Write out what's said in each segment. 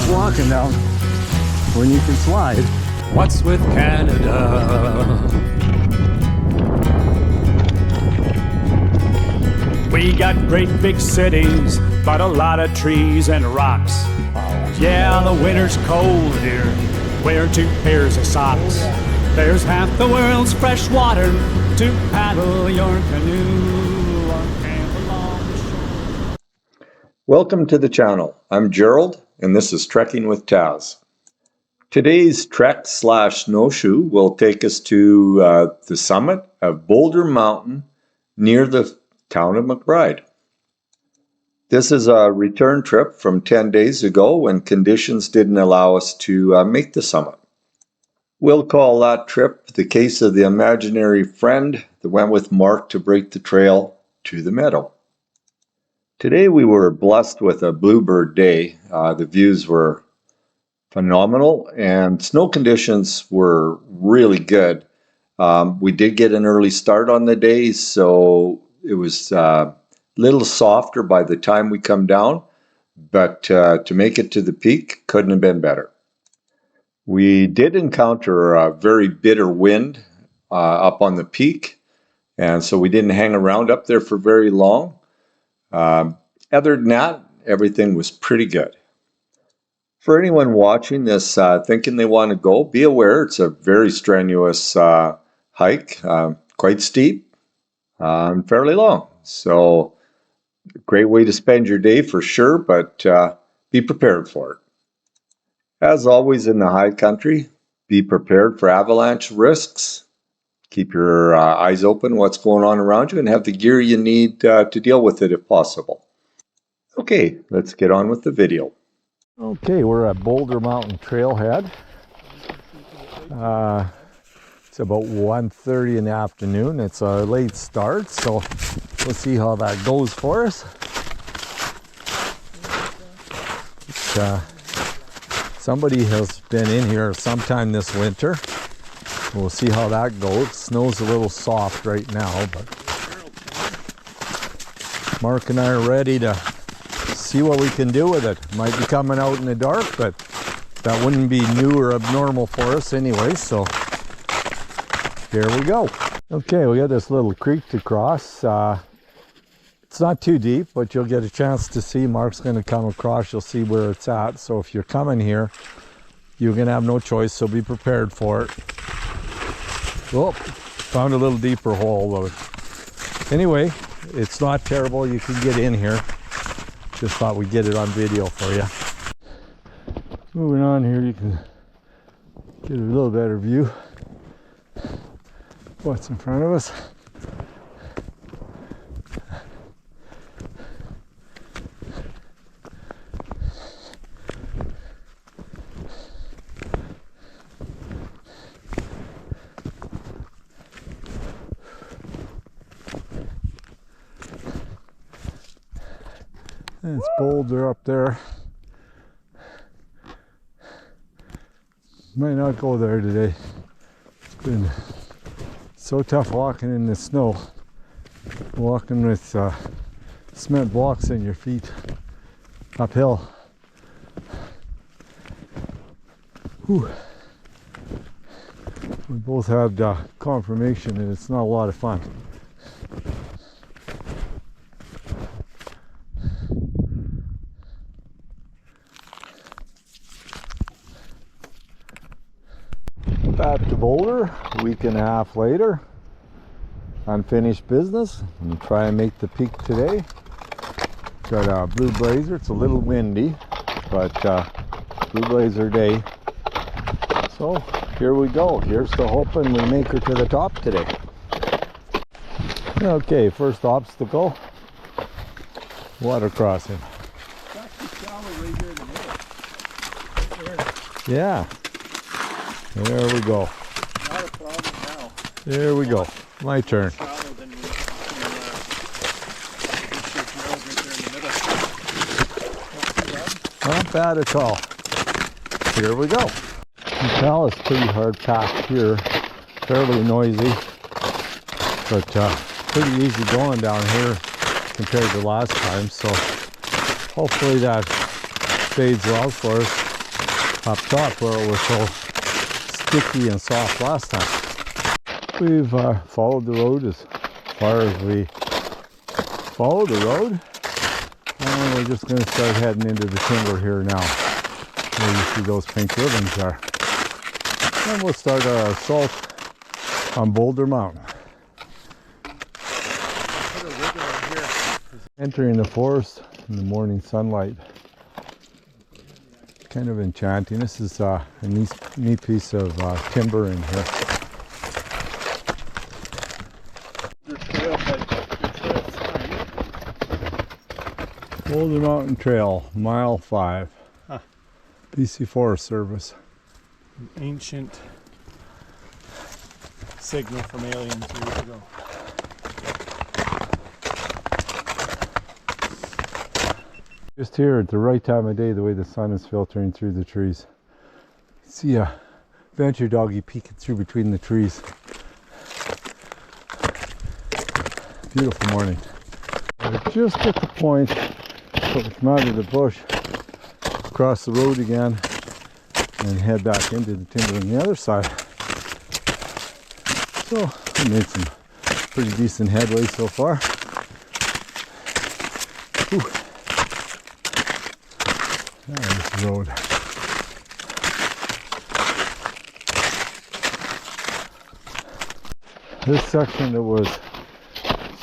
sense walking down when you can slide. What's with Canada? We got great big cities, but a lot of trees and rocks. Yeah, the winter's cold here. Wear 2 pairs of socks. There's half the world's fresh water to paddle your canoe or camp along the shore. Welcome to the channel. I'm Gerald, and this is Trekking with Taz. Today's trek/snowshoe will take us to the summit of Boulder Mountain near the town of McBride. This is a return trip from 10 days ago when conditions didn't allow us to make the summit. We'll call that trip the case of the imaginary friend that went with Mark to break the trail to the meadow. Today we were blessed with a bluebird day. The views were phenomenal and snow conditions were really good. We did get an early start on the day, so it was a little softer by the time we come down, but to make it to the peak couldn't have been better. We did encounter a very bitter wind up on the peak, and so we didn't hang around up there for very long. Other than that, everything was pretty good. For anyone watching this thinking they want to go, be aware it's a very strenuous hike, quite steep and fairly long. So great way to spend your day for sure, but be prepared for it. As always in the high country, be prepared for avalanche risks. Keep your eyes open what's going on around you and have the gear you need to deal with it if possible. Okay, let's get on with the video. Okay, we're at Boulder Mountain Trailhead. It's about 1:30 in the afternoon. It's a late start, so we'll see how that goes for us. Somebody has been in here sometime this winter. We'll see how that goes. Snow's a little soft right now, but Mark and I are ready to see what we can do with it. Might be coming out in the dark, but that wouldn't be new or abnormal for us anyway, so here we go. Okay, we got this little creek to cross. It's not too deep, but you'll get a chance to see. Mark's going to come across. You'll see where it's at. So if you're coming here, you're going to have no choice, so be prepared for it. Oh, found a little deeper hole though. Anyway, it's not terrible. You can get in here. Just thought we'd get it on video for you. Moving on here, you can get a little better view of what's in front of us. And it's Boulder up there. Might not go there today. It's been so tough walking in the snow. Walking with cement blocks in your feet uphill. Whew. We both had confirmation that it's not a lot of fun. Back to Boulder, a week and a half later. Unfinished business. I'm gonna try and make the peak today. Got a blue blazer. It's a little windy, but blue blazer day. So here we go. Here's to hoping we make her to the top today. Okay, first obstacle. Water crossing. Yeah. There we go. Not a problem now. There we go. My turn. Not bad at all. Here we go. You can tell it's pretty hard packed here. Fairly noisy, but pretty easy going down here compared to last time. So hopefully that fades well for us. up top where it was so sticky and soft last time. We've followed the road as far as we follow the road, and we're just going to start heading into the timber here now, where you see those pink ribbons are. And we'll start our assault on Boulder Mountain. Entering the forest in the morning sunlight. Kind of enchanting. This is a neat piece of timber in here. Boulder Mountain Trail, mile 5. BC Forest Service. An ancient signal from aliens years ago. Just here at the right time of day, the way the sun is filtering through the trees. See a venture doggy peeking through between the trees. Beautiful morning. We're just at the point where we come out of the bush, cross the road again, and head back into the timber on the other side. So we made some pretty decent headway so far. Whew. This road. This section that was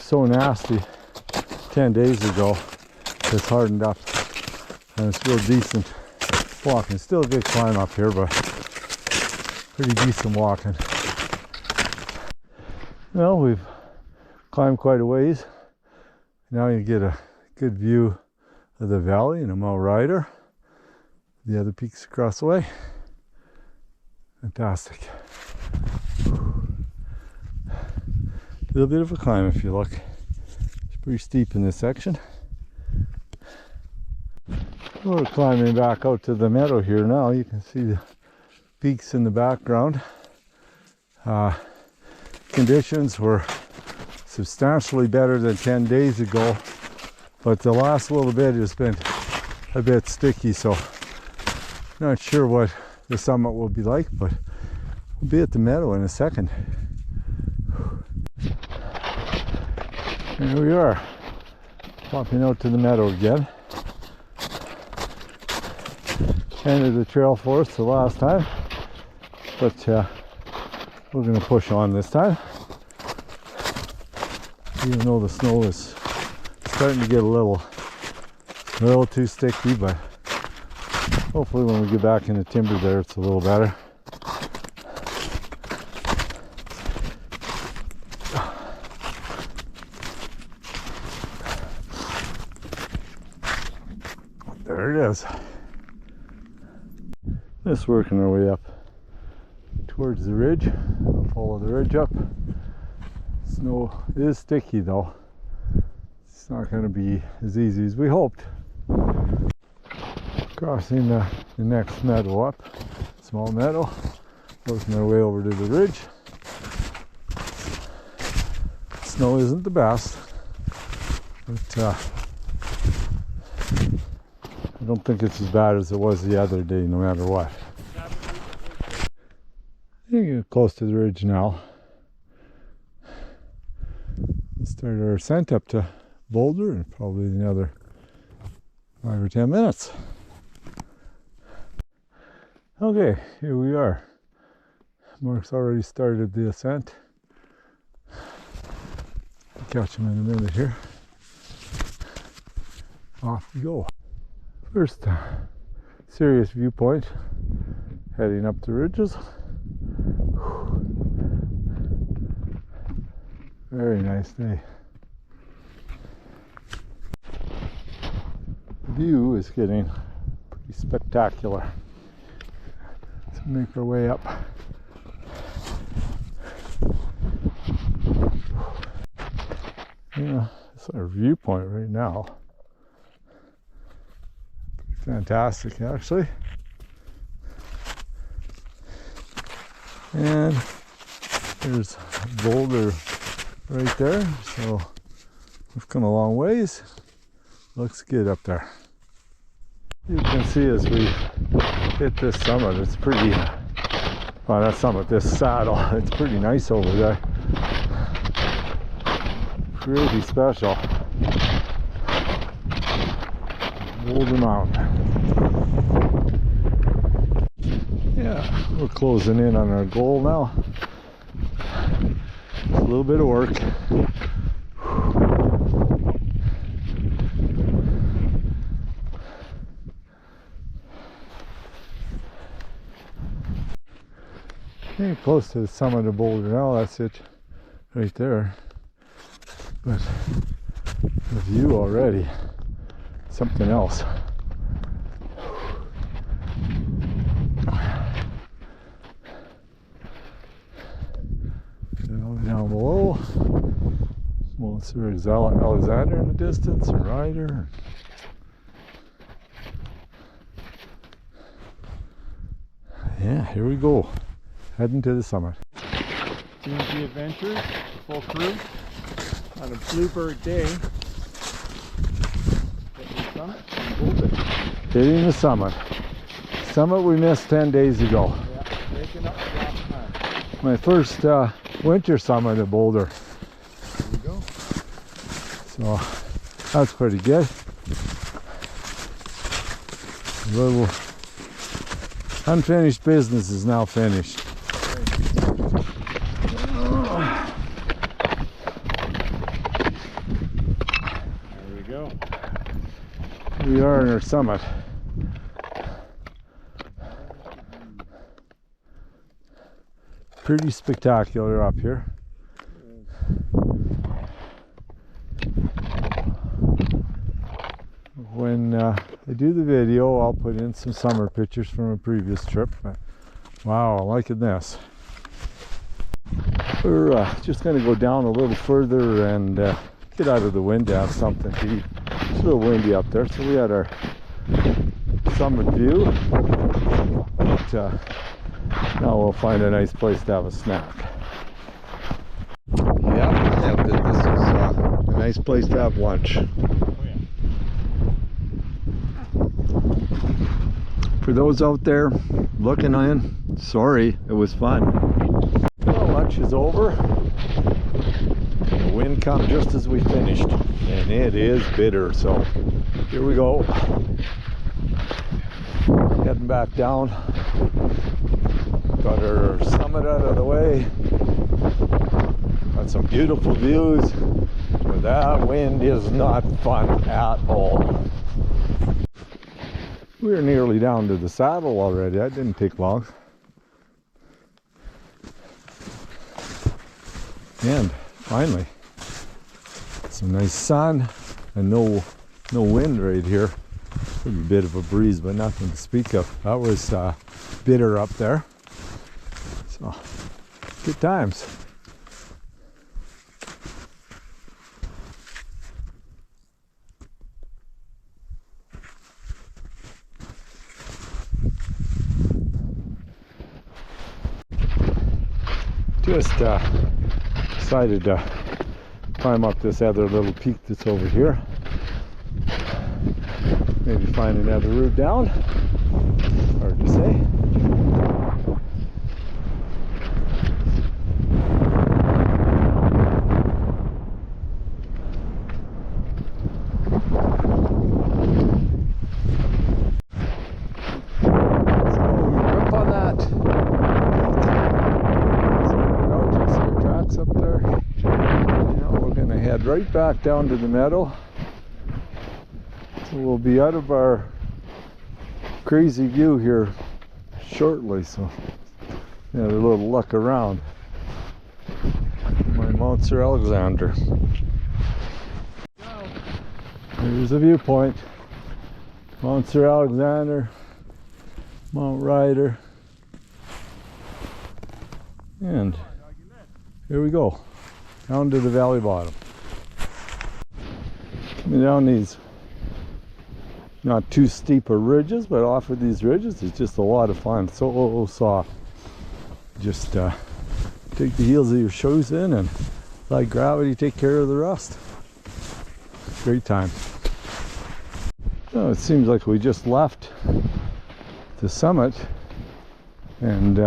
so nasty 10 days ago has hardened up, and it's real decent walking. Still a big climb up here, but pretty decent walking. Well, we've climbed quite a ways. Now you get a good view of the valley and a mile rider. The other peaks across the way. Fantastic. A little bit of a climb if you look. It's pretty steep in this section. We're climbing back out to the meadow here now. You can see the peaks in the background. Conditions were substantially better than 10 days ago, but the last little bit has been a bit sticky, so not sure what the summit will be like, but we'll be at the meadow in a second. Here we are, popping out to the meadow again. Ended the trail for us the last time, but we're going to push on this time. Even though the snow is starting to get a little too sticky, but hopefully when we get back in the timber there, it's a little better. There it is. Just working our way up towards the ridge. We'll follow the ridge up. Snow is sticky though. It's not going to be as easy as we hoped. Crossing the next meadow up, small meadow, working our way over to the ridge. Snow isn't the best, but I don't think it's as bad as it was the other day, no matter what. You get close to the ridge now. Let's start our ascent up to Boulder in probably another 5 or 10 minutes. Okay, here we are. Mark's already started the ascent. I'll catch him in a minute here. Off we go. First serious viewpoint, heading up the ridges. Very nice day. The view is getting pretty spectacular. Let's make our way up. Yeah, it's our viewpoint right now. Pretty fantastic, actually. And there's Boulder right there, so we've come a long ways. Looks good up there. You can see as we hit this summit. It's pretty, well, that summit, this saddle, it's pretty nice over there. Pretty special. Boulder Mountain. Yeah, we're closing in on our goal now. A little bit of work. Getting close to the summit of Boulder now. That's it right there. But the view already, something else. Down below, well, there's Alexander in the distance, a rider. Yeah, here we go, heading to the summit. D&D Adventures, full crew, on a bluebird day. Hitting the summit in Boulder. Hitting the summit. Summit we missed 10 days ago. Yeah, waking up last time. My first winter summit at Boulder. There you go. So that's pretty good. A little unfinished business is now finished. There we go. We are in our summit. Pretty spectacular up here. When I do the video, I'll put in some summer pictures from a previous trip. But, wow, I'm liking this. We're just going to go down a little further and get out of the wind to have something to eat. It's a little windy up there, so we had our summit view. But, now we'll find a nice place to have a snack. Yeah, this is a nice place to have lunch. Oh, yeah. For those out there looking in, sorry, it was fun. Well, lunch is over. The wind come just as we finished, and it is bitter, so here we go. Heading back down. Got our summit out of the way. Got some beautiful views, but that wind is not fun at all. We're nearly down to the saddle already. That didn't take long. And finally, some nice sun and no wind right here. A bit of a breeze, but nothing to speak of. That was bitter up there. So, good times. Just decided to climb up this other little peak that's over here. Maybe find another route down. Hard to say. Right back down to the meadow, so we'll be out of our crazy view here shortly, so yeah, a little luck around. My Mount Sir Alexander. Here's a viewpoint. Mount Sir Alexander, Mount Ryder, and here we go, down to the valley bottom. Coming down these not too steep of ridges, but off of these ridges is just a lot of fun. So soft. Just take the heels of your shoes in and let gravity take care of the rest. Great time. Oh, it seems like we just left the summit, and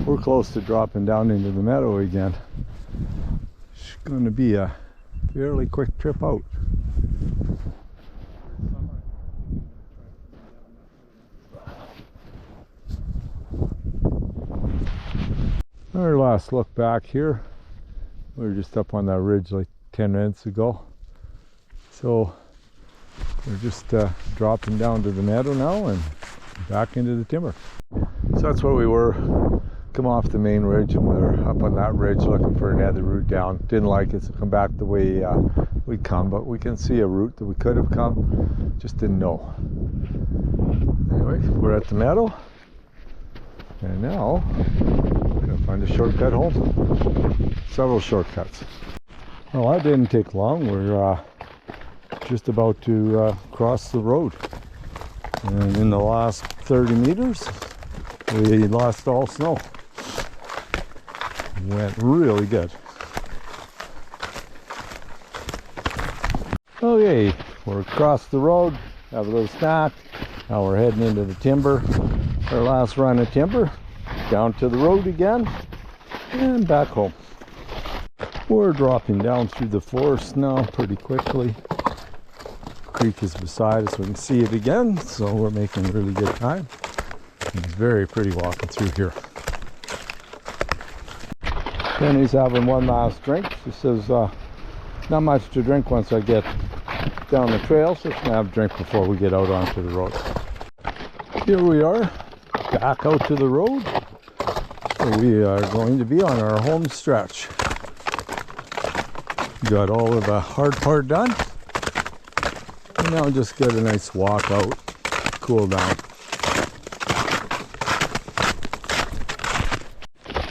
we're close to dropping down into the meadow again. It's going to be a fairly quick trip out. Our last look back here, we were just up on that ridge like 10 minutes ago. So we're just dropping down to the meadow now and back into the timber. So that's where we were. Come off the main ridge and we were up on that ridge looking for another route down. Didn't like it, so come back the way we come, but we can see a route that we could have come, just didn't know. Anyway, we're at the meadow, and now we're gonna find a shortcut home. Several shortcuts. Well, that didn't take long. We're just about to cross the road, and in the last 30 meters we lost all snow. Went really good. Okay, we're across the road, have a little snack. Now we're heading into the timber. Our last run of timber, down to the road again, and back home. We're dropping down through the forest now pretty quickly. Creek is beside us, we can see it again, so we're making really good time. It's very pretty walking through here. Penny's having one last drink. She says, not much to drink once I get down the trail, so she's gonna have a drink before we get out onto the road. Here we are, back out to the road. So we are going to be on our home stretch. Got all of the hard part done. And now just get a nice walk out, cool down.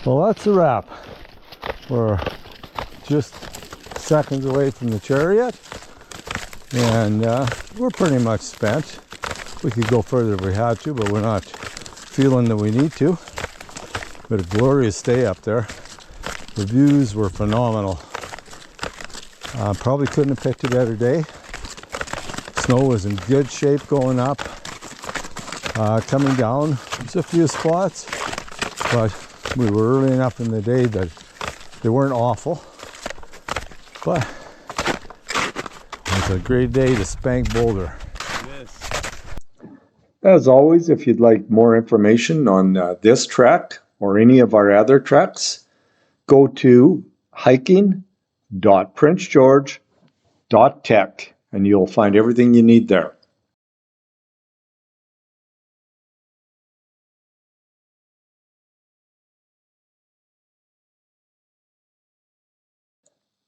Well, that's a wrap. We're just seconds away from the chariot, and we're pretty much spent. We could go further if we had to, but we're not feeling that we need to. But a glorious day up there. The views were phenomenal. Probably couldn't have picked a better day. Snow was in good shape going up. Coming down, there's a few spots, but we were early enough in the day that they weren't awful. But it's a great day to spank Boulder. Yes. As always, if you'd like more information on this trek or any of our other treks, go to hiking.princegeorge.tech and you'll find everything you need there.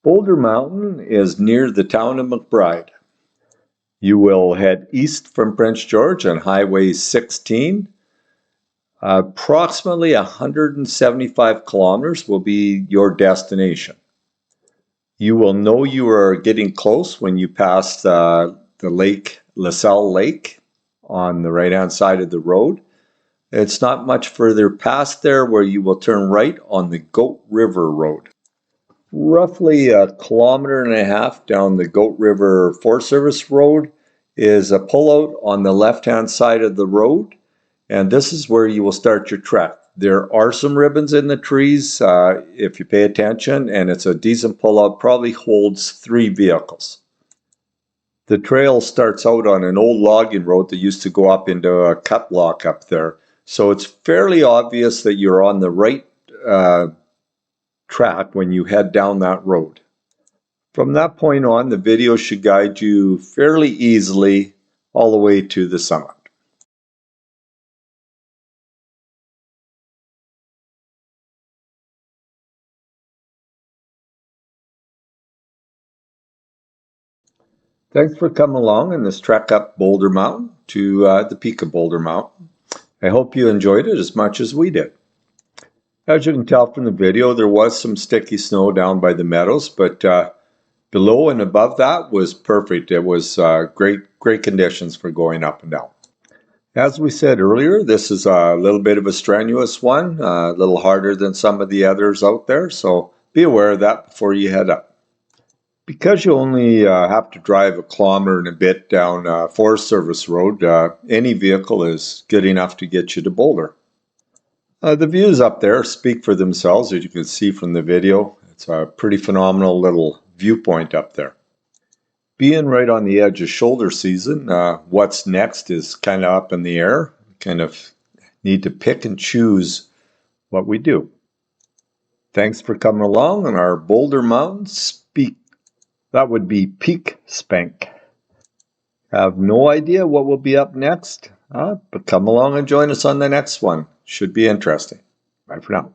Boulder Mountain is near the town of McBride. You will head east from Prince George on Highway 16. Approximately 175 kilometers will be your destination. You will know you are getting close when you pass the lake, LaSalle Lake, on the right-hand side of the road. It's not much further past there where you will turn right on the Goat River Road. Roughly 1.5 kilometers down the Goat River Forest Service Road is a pullout on the left-hand side of the road, and this is where you will start your trek. There are some ribbons in the trees if you pay attention, and it's a decent pullout, probably holds 3 vehicles. The trail starts out on an old logging road that used to go up into a cut block up there, so it's fairly obvious that you're on the right track when you head down that road. From that point on, the video should guide you fairly easily all the way to the summit. Thanks for coming along on this trek up Boulder Mountain to the peak of Boulder Mountain. I hope you enjoyed it as much as we did. As you can tell from the video, there was some sticky snow down by the meadows, but below and above that was perfect. It was great conditions for going up and down. As we said earlier, this is a little bit of a strenuous one, a little harder than some of the others out there, so be aware of that before you head up. Because you only have to drive a kilometer and a bit down Forest Service Road, any vehicle is good enough to get you to Boulder. The views up there speak for themselves, as you can see from the video. It's a pretty phenomenal little viewpoint up there. Being right on the edge of shoulder season, what's next is kind of up in the air. Kind of need to pick and choose what we do. Thanks for coming along on our Boulder Mountain Speak. That would be Peak Spank. Have no idea what will be up next, but come along and join us on the next one. Should be interesting. Bye for now.